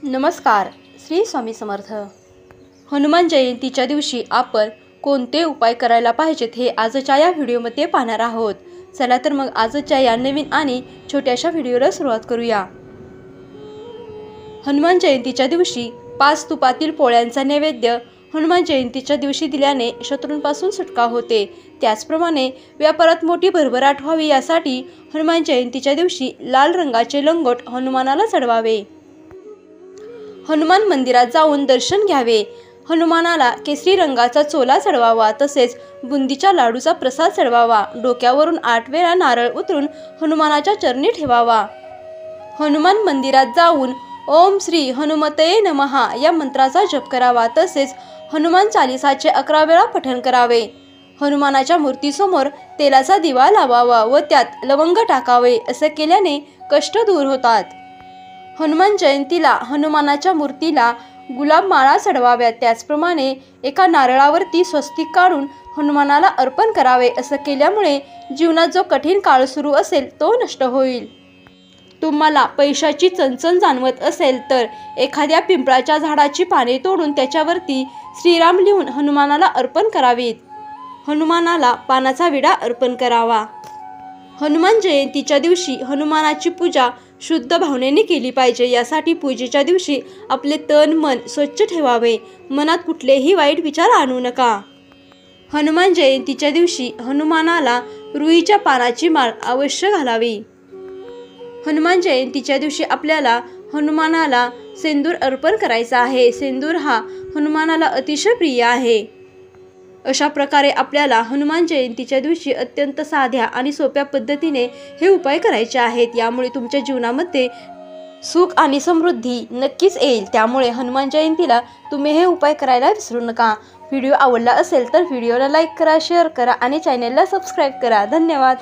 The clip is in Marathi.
नमस्कार. श्री स्वामी समर्थ. हनुमान जयंतीच्या दिवशी आपण कोणते उपाय करायला पाहिजेत हे आजच्या या व्हिडिओमध्ये पाहणार आहोत. चला तर मग आजच्या या नवीन आणि छोट्याशा व्हिडिओला सुरुवात करूया. हनुमान जयंतीच्या दिवशी 5 तुपातील पोळ्यांचा नैवेद्य हनुमान जयंतीच्या दिवशी दिल्याने शत्रूंपासून सुटका होते. त्याचप्रमाणे व्यापारात मोठी भरभराट व्हावी यासाठी हनुमान जयंतीच्या दिवशी लाल रंगाचे लंगोट हनुमानाला चढवावे. हनुमान मंदिरात जाऊन दर्शन घ्यावे. हनुमानाला केसरी रंगाचा चोला चढवावा. तसेच बुंदीच्या लाडूचा प्रसाद चढवावा. डोक्यावरून 8 वेळा नारळ उतरून हनुमानाच्या चरणी ठेवावा. हनुमान मंदिरात जाऊन ओम श्री हनुमते नमः या मंत्राचा जप करावा. तसेच हनुमान चालीसाचे 11 वेळा पठण करावे. हनुमानाच्या मूर्तीसमोर तेलाचा दिवा लावावा व त्यात लवंग टाकावे. असे केल्याने कष्ट दूर होतात. हनुमान जयंतीला हनुमानाच्या मूर्तीला गुलाब माळा चढवाव्यात. त्याचप्रमाणे एका नारळावरती स्वस्तिक काढून हनुमानाला अर्पण करावे. असं केल्यामुळे जीवनात जो कठीण काळ सुरू असेल तो नष्ट होईल. तुम्हाला पैशाची चणचण जाणवत असेल तर एखाद्या पिंपळाच्या झाडाची पाने तोडून त्याच्यावरती श्रीराम लिहून हनुमानाला अर्पण करावीत. हनुमानाला पानाचा विडा अर्पण करावा. हनुमान जयंतीच्या दिवशी हनुमानाची पूजा शुद्ध भावनेने केली पाहिजे. यासाठी पूजेच्या दिवशी आपले तन मन स्वच्छ ठेवावे. मनात कुठलेही वाईट विचार आणू नका. हनुमान जयंतीच्या दिवशी हनुमानाला रुईच्या पानाची माळ अवश्य घालावी. हनुमान जयंतीच्या दिवशी आपल्याला हनुमानाला सेंदूर अर्पण करायचा आहे. सेंदूर हा हनुमानाला अतिशय प्रिय आहे. अशा प्रकारे आपल्याला हनुमान जयंतीच्या दिवशी अत्यंत साध्या आणि सोप्या पद्धतीने हे उपाय करायचे आहेत. यामुळे तुमच्या जीवनामध्ये सुख आणि समृद्धी नक्कीच येईल. त्यामुळे हनुमान जयंतीला तुम्ही हे उपाय करायला विसरू नका. व्हिडिओ आवडला असेल तर व्हिडिओला लाईक करा, शेअर करा आणि चॅनेलला सबस्क्राईब करा. धन्यवाद.